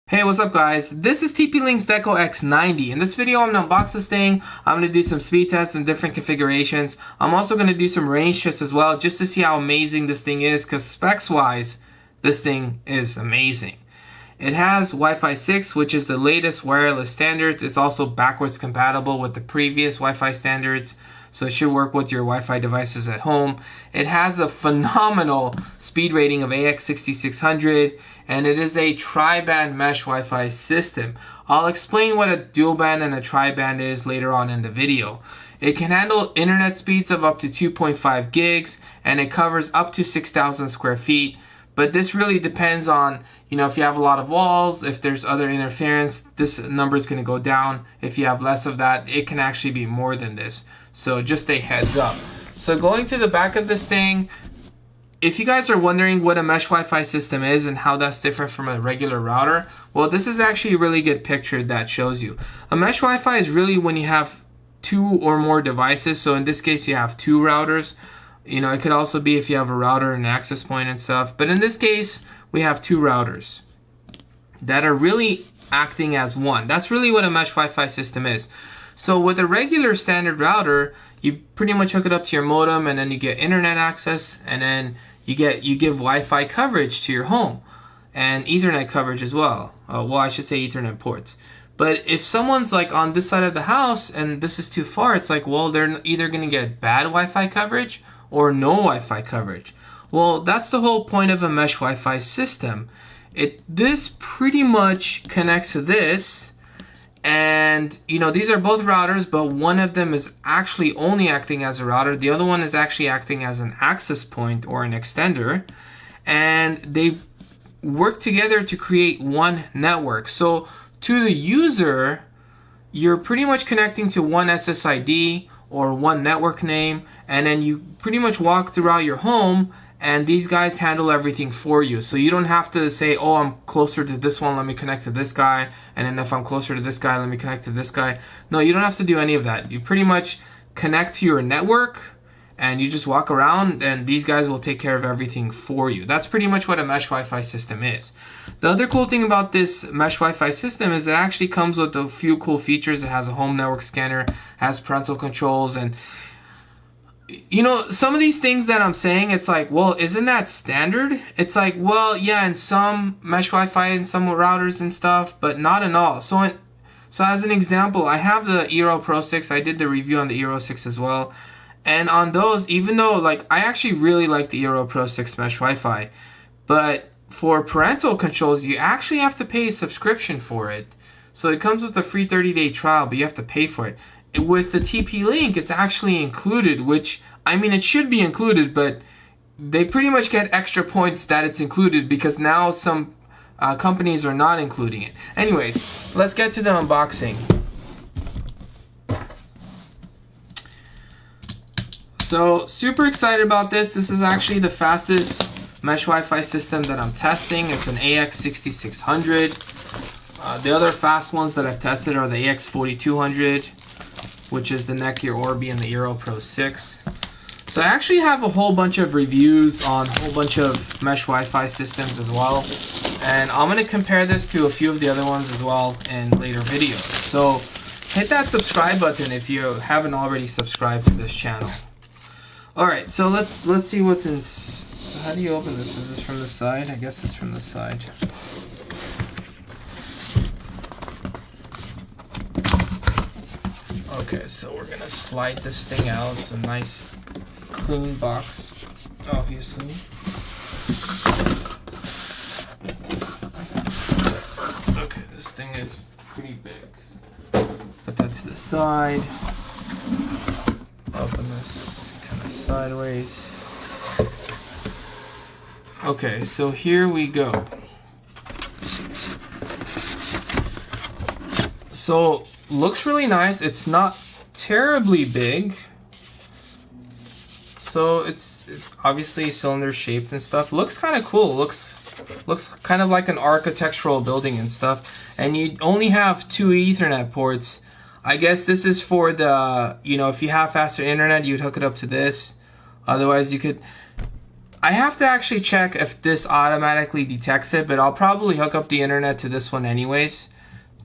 Hey, what's up guys? This is TP-Link's Deco X90. In this video I'm going to unbox this thing. I'm going to do some speed tests and different configurations. I'm also going to do some range tests as well just to see how amazing this thing is, because specs wise this thing is amazing. It has Wi-Fi 6, which is the latest wireless standards. It's also backwards compatible with the previous Wi-Fi standards, so it should work with your Wi-Fi devices at home. It has a phenomenal speed rating of AX6600, and it is a tri-band mesh Wi-Fi system. I'll explain what a dual band and a tri-band is later on in the video. It can handle internet speeds of up to 2.5 gigs, and it covers up to 6,000 square feet. But this really depends on, if you have a lot of walls, if there's other interference, this number is going to go down. If you have less of that, it can actually be more than this. So just a heads up. So going to the back of this thing, if you guys are wondering what a mesh Wi-Fi system is and how that's different from a regular router, well, this is actually a really good picture that shows you. A mesh Wi-Fi is really when you have two or more devices. So in this case, you have two routers. It could also be if you have a router and an access point and stuff. But in this case, we have two routers that are really acting as one. That's really what a mesh Wi-Fi system is. So with a regular standard router, you pretty much hook it up to your modem, and then you get internet access, and then you give Wi-Fi coverage to your home and Ethernet coverage as well. Well, I should say Ethernet ports. But if someone's like on this side of the house and this is too far, it's like, well, they're either going to get bad Wi-Fi coverage or no Wi-Fi coverage. Well, that's the whole point of a mesh Wi-Fi system. This pretty much connects to this, and these are both routers, but one of them is actually only acting as a router. The other one is actually acting as an access point or an extender, and they work together to create one network. So to the user, you're pretty much connecting to one SSID or one network name, and then you pretty much walk throughout your home, and these guys handle everything for you. So you don't have to say, oh, I'm closer to this one, let me connect to this guy, and then if I'm closer to this guy, let me connect to this guy. No, you don't have to do any of that. You pretty much connect to your network and you just walk around, and these guys will take care of everything for you. That's pretty much what a mesh Wi-Fi system is. The other cool thing about this mesh Wi-Fi system is it actually comes with a few cool features. It has a home network scanner, has parental controls, and some of these things that I'm saying, it's like, well, isn't that standard? It's like, well, yeah, in some mesh Wi-Fi and some routers and stuff, but not in all. So as an example, I have the Eero Pro 6. I did the review on the Eero 6 as well. And on those, even though I actually really like the Eero Pro 6 mesh Wi-Fi, but for parental controls, you actually have to pay a subscription for it. So it comes with a free 30-day trial, but you have to pay for it. With the TP-Link, it's actually included, which, it should be included, but they pretty much get extra points that it's included because now some companies are not including it. Anyways, let's get to the unboxing. So, super excited about this. This is actually the fastest mesh Wi-Fi system that I'm testing. It's an AX6600. The other fast ones that I've tested are the AX4200, which is the Netgear Orbi, and the Eero Pro 6. So I actually have a whole bunch of reviews on a whole bunch of mesh Wi-Fi systems as well. And I'm going to compare this to a few of the other ones as well in later videos. So hit that subscribe button if you haven't already subscribed to this channel. Alright, so let's see what's in. So how do you open this? Is this from the side? I guess it's from the side. Okay, so we're gonna slide this thing out. It's a nice clean box, obviously. Okay, this thing is pretty big. Put that to the side. Open this kind of sideways. Okay, so here we go. So looks really nice. It's not terribly big. So it's obviously cylinder shaped and stuff. Looks kind of cool. Looks kind of like an architectural building and stuff. And you only have two Ethernet ports. I guess this is for the, if you have faster internet, you'd hook it up to this. Otherwise, you could. I have to actually check if this automatically detects it, but I'll probably hook up the internet to this one anyways,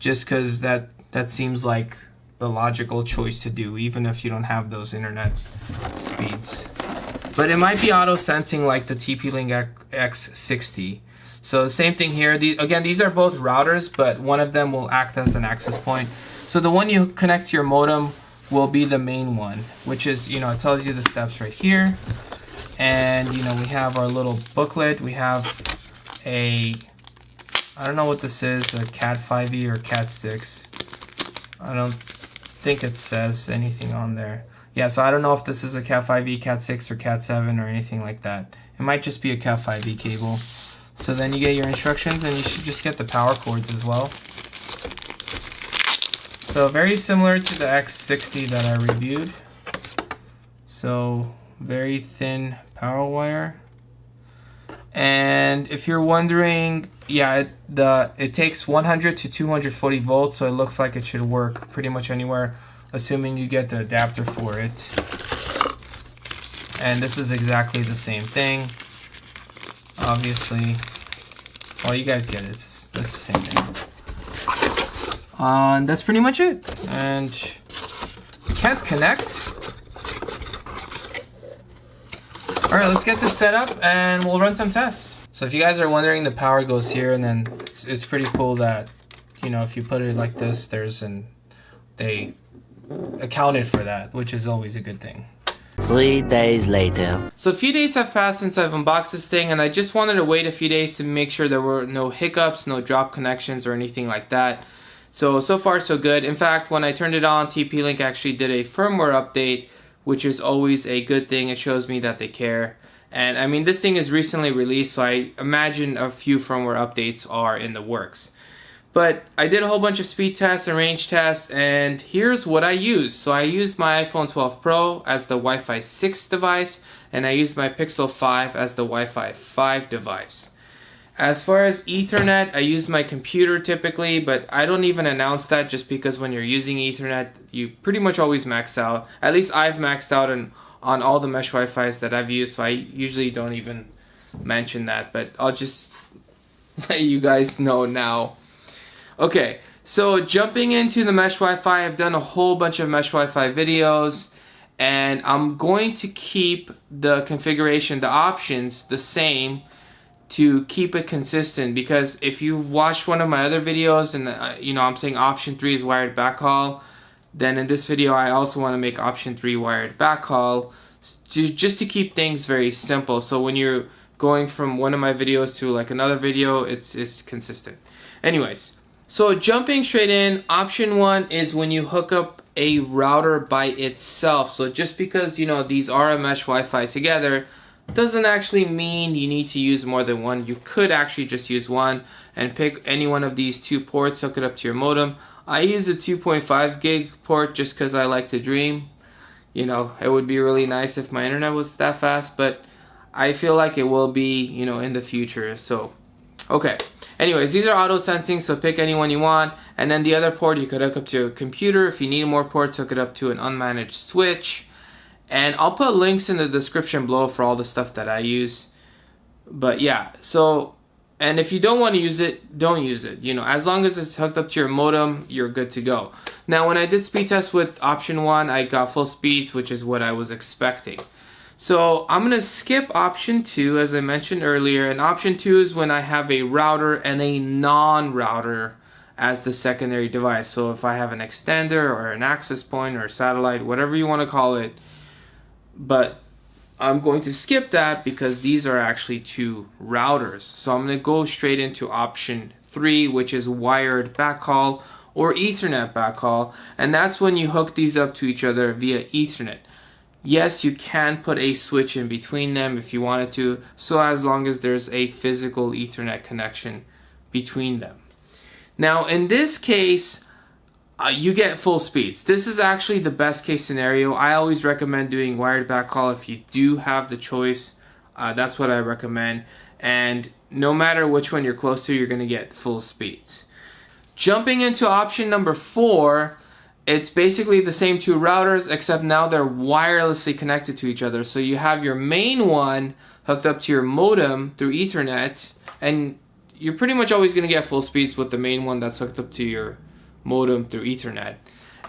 just because that seems like the logical choice to do, even if you don't have those internet speeds. But it might be auto sensing like the TP-Link X90. So the same thing here. Again, these are both routers, but one of them will act as an access point. So the one you connect to your modem will be the main one, which is, you know, it tells you the steps right here. And, you know, we have our little booklet. We have a, I don't know what this is, a Cat5e or Cat6. I don't think it says anything on there. Yeah, so I don't know if this is a Cat5e, Cat6, or Cat7 or anything like that. It might just be a Cat5e cable. So then you get your instructions, and you should just get the power cords as well. So very similar to the X60 that I reviewed. So very thin power wire. And if you're wondering, yeah, it takes 100 to 240 volts, so it looks like it should work pretty much anywhere, assuming you get the adapter for it. And this is exactly the same thing. Obviously, well, you guys get it. It's the same thing. And that's pretty much it. And can't connect. All right, let's get this set up and we'll run some tests. So if you guys are wondering, the power goes here, and then it's pretty cool that, you know, if you put it like this, they accounted for that, which is always a good thing. 3 days later. So a few days have passed since I've unboxed this thing, and I just wanted to wait a few days to make sure there were no hiccups, no drop connections or anything like that. So far so good. In fact, when I turned it on, TP-Link actually did a firmware update, which is always a good thing. It shows me that they care. And I mean, this thing is recently released, so I imagine a few firmware updates are in the works. But I did a whole bunch of speed tests and range tests, and here's what I used. So I used my iPhone 12 Pro as the Wi-Fi 6 device, and I used my Pixel 5 as the Wi-Fi 5 device. As far as Ethernet, I use my computer typically, but I don't even announce that, just because when you're using Ethernet, you pretty much always max out. At least I've maxed out on all the mesh Wi-Fis that I've used, so I usually don't even mention that, but I'll just let you guys know now. Okay, so jumping into the mesh Wi-Fi, I've done a whole bunch of mesh Wi-Fi videos, and I'm going to keep the configuration, the options, the same to keep it consistent, because if you've watched one of my other videos and you know, I'm saying option 3 is wired backhaul, then in this video I also want to make option 3 wired backhaul, just to keep things very simple. So when you're going from one of my videos to like another video, it's consistent. Anyways, so jumping straight in, option 1 is when you hook up a router by itself. So just because, you know, these are a mesh Wi-Fi together doesn't actually mean you need to use more than one. You could actually just use one and pick any one of these 2 ports, hook it up to your modem. I use the 2.5 gig port just because I like to dream. You know, it would be really nice if my internet was that fast, but I feel like it will be, you know, in the future. So, okay. Anyways, these are auto sensing, so pick any one you want. And then the other port you could hook up to your computer. If you need more ports, hook it up to an unmanaged switch. And I'll put links in the description below for all the stuff that I use. But yeah, so, and if you don't want to use it, don't use it. You know, as long as it's hooked up to your modem, you're good to go. Now, when I did speed test with option 1, I got full speeds, which is what I was expecting. So I'm going to skip option 2, as I mentioned earlier. And option 2 is when I have a router and a non-router as the secondary device. So if I have an extender or an access point or a satellite, whatever you want to call it. But I'm going to skip that because these are actually 2 routers. So I'm going to go straight into option 3, which is wired backhaul or Ethernet backhaul. And that's when you hook these up to each other via Ethernet. Yes, you can put a switch in between them if you wanted to, so as long as there's a physical Ethernet connection between them. Now, in this case, you get full speeds. This is actually the best case scenario. I always recommend doing wired backhaul if you do have the choice. That's what I recommend. And no matter which one you're close to, you're going to get full speeds. Jumping into option number 4, it's basically the same 2 routers, except now they're wirelessly connected to each other. So you have your main one hooked up to your modem through Ethernet, and you're pretty much always going to get full speeds with the main one that's hooked up to your modem through Ethernet.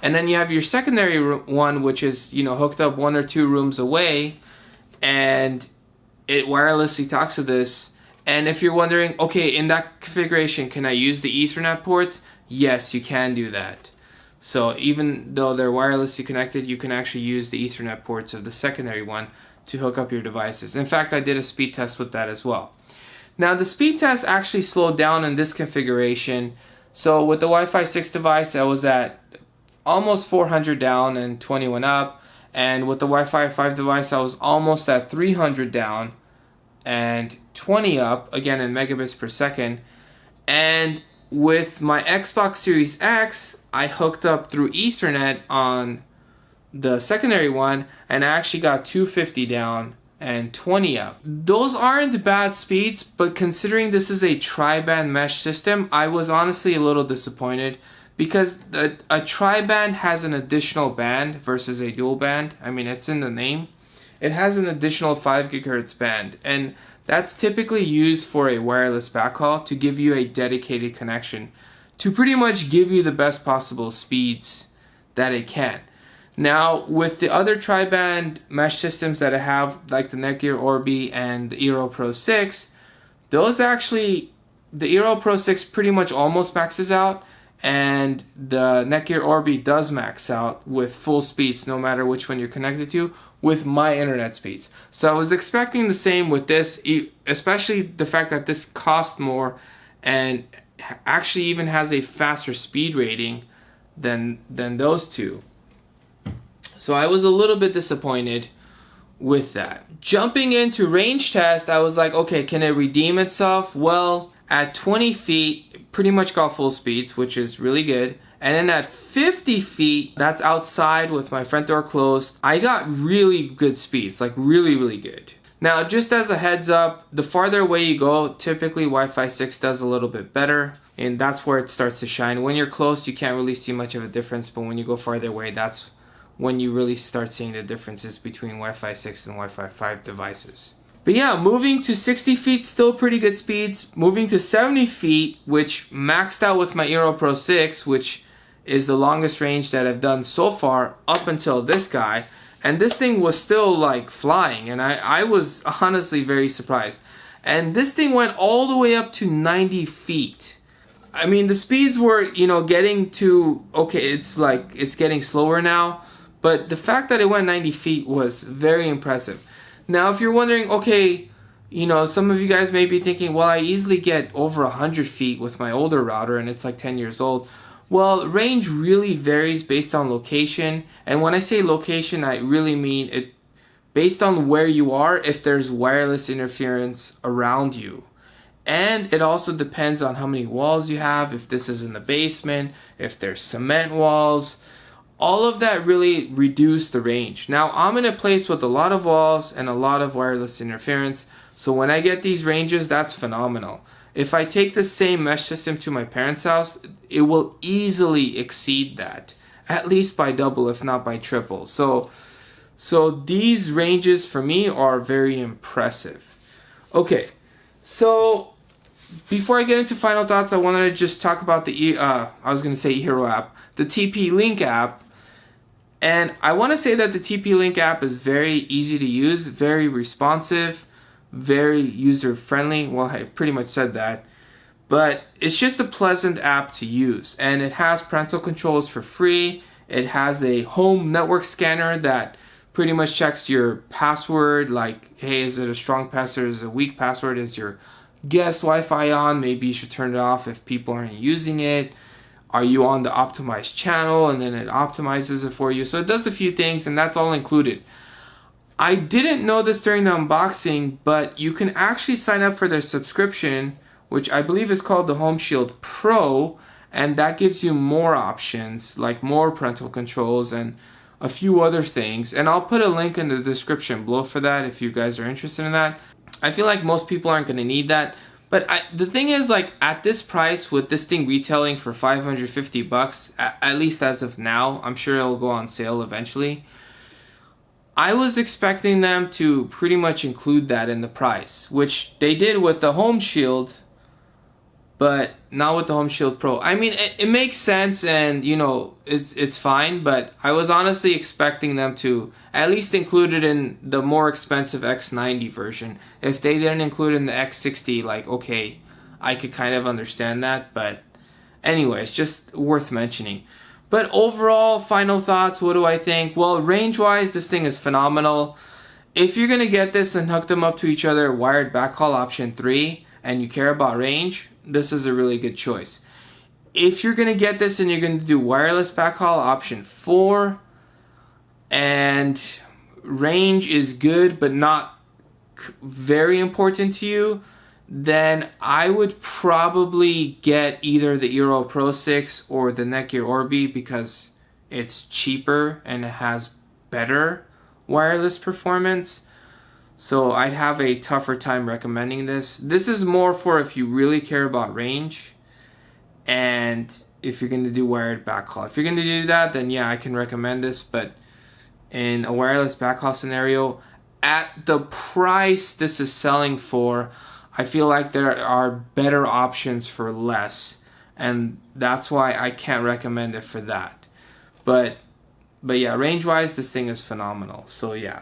And then you have your secondary one, which is, you know, hooked up 1 or 2 rooms away, and it wirelessly talks to this. And if you're wondering, okay, in that configuration, can I use the Ethernet ports? Yes, you can do that. So even though they're wirelessly connected, you can actually use the Ethernet ports of the secondary one to hook up your devices. In fact, I did a speed test with that as well. Now, the speed test actually slowed down in this configuration. So with the Wi-Fi 6 device, I was at almost 400 down and 21 up. And with the Wi-Fi 5 device, I was almost at 300 down and 20 up, again in megabits per second. And with my Xbox Series X, I hooked up through Ethernet on the secondary one, and I actually got 250 down and 20 up. Those aren't bad speeds, but considering this is a tri-band mesh system, I was honestly a little disappointed, because a tri-band has an additional band versus a dual band. I mean, it's in the name. It has an additional 5 gigahertz band, and that's typically used for a wireless backhaul to give you a dedicated connection to pretty much give you the best possible speeds that it can. Now, with the other tri-band mesh systems that I have, like the Netgear Orbi and the Eero Pro 6, those actually, the Eero Pro 6 pretty much almost maxes out, and the Netgear Orbi does max out with full speeds no matter which one you're connected to with my internet speeds. So I was expecting the same with this, especially the fact that this costs more and actually even has a faster speed rating than those two. So I was a little bit disappointed with that. Jumping into range test, I was like, okay, can it redeem itself? Well, at 20 feet, pretty much got full speeds, which is really good. And then at 50 feet, that's outside with my front door closed, I got really good speeds, like really, really good. Now, just as a heads up, the farther away you go, typically Wi-Fi 6 does a little bit better, and that's where it starts to shine. When you're close, you can't really see much of a difference, but when you go farther away, that's when you really start seeing the differences between Wi-Fi 6 and Wi-Fi 5 devices. But yeah, moving to 60 feet, still pretty good speeds. Moving to 70 feet, which maxed out with my Eero Pro 6, which is the longest range that I've done so far up until this guy. And this thing was still like flying, and I was honestly very surprised. And this thing went all the way up to 90 feet. I mean, the speeds were, you know, getting to, okay, it's like, it's getting slower now. But the fact that it went 90 feet was very impressive. Now, if you're wondering, okay, you know, some of you guys may be thinking, well, I easily get over 100 feet with my older router and it's like 10 years old. Well, range really varies based on location. And when I say location, I really mean it based on where you are, if there's wireless interference around you. And it also depends on how many walls you have, if this is in the basement, if there's cement walls. All of that really reduce the range. Now, I'm in a place with a lot of walls and a lot of wireless interference. So when I get these ranges, that's phenomenal. If I take the same mesh system to my parents' house, it will easily exceed that, at least by double, if not by triple. So these ranges for me are very impressive. Okay, so before I get into final thoughts, I wanted to just talk about the, I was going to say Hero app, the TP-Link app. And I want to say that the TP-Link app is very easy to use, very responsive, very user-friendly. Well, I pretty much said that. But it's just a pleasant app to use. And it has parental controls for free. It has a home network scanner that pretty much checks your password. Like, hey, is it a strong password? Is it a weak password? Is your guest Wi-Fi on? Maybe you should turn it off if people aren't using it. Are you on the optimized channel? And then it optimizes it for you. So it does a few things, and that's all included. I didn't know this during the unboxing, but you can actually sign up for their subscription, which I believe is called the Home Shield Pro, and that gives you more options, like more parental controls and a few other things. And I'll put a link in the description below for that if you guys are interested in that. I feel like most people aren't going to need that. But the thing is, like, at this price, with this thing retailing for $550, at least as of now, I'm sure it'll go on sale eventually, I was expecting them to pretty much include that in the price, which they did with the Home Shield, but not with the Home Shield Pro. I mean, it makes sense, and you know, it's fine, but I was honestly expecting them to at least include it in the more expensive X90 version. If they didn't include it in the X60, like, okay, I could kind of understand that, but anyways, just worth mentioning. But overall, final thoughts, what do I think? Well, range-wise, this thing is phenomenal. If you're going to get this and hook them up to each other, wired backhaul option 3, and you care about range, this is a really good choice. If you're going to get this and you're going to do wireless backhaul option 4, and range is good but not very important to you, then I would probably get either the Eero Pro 6 or the Netgear Orbi, because it's cheaper and it has better wireless performance. So I'd have a tougher time recommending this. This is more for if you really care about range and if you're going to do wired backhaul. If you're going to do that, then yeah, I can recommend this. But in a wireless backhaul scenario, at the price this is selling for, I feel like there are better options for less, and that's why I can't recommend it for that. But yeah, range-wise, this thing is phenomenal. So yeah.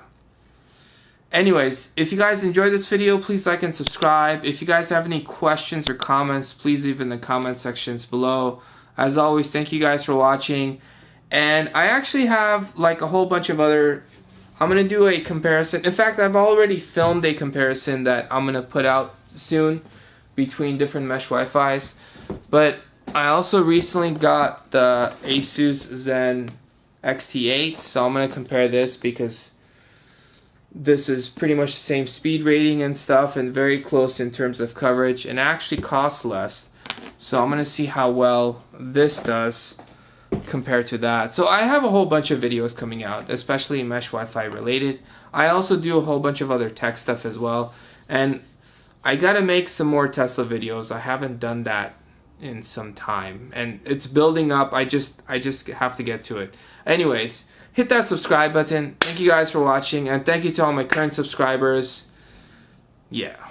Anyways, if you guys enjoyed this video, please like and subscribe. If you guys have any questions or comments, please leave in the comment sections below. As always, thank you guys for watching. And I actually have like a whole bunch of other... I'm going to do a comparison. In fact, I've already filmed a comparison that I'm going to put out soon between different mesh Wi-Fis. But I also recently got the Asus Zen XT8, so I'm going to compare this because this is pretty much the same speed rating and stuff and very close in terms of coverage and actually costs less. So I'm going to see how well this does compared to that. So I have a whole bunch of videos coming out, especially mesh Wi-Fi related. I also do a whole bunch of other tech stuff as well, and I gotta make some more Tesla videos. I haven't done that in some time, and it's building up. I just have to get to it. Anyways, hit that subscribe button. Thank you guys for watching, and thank you to all my current subscribers. Yeah.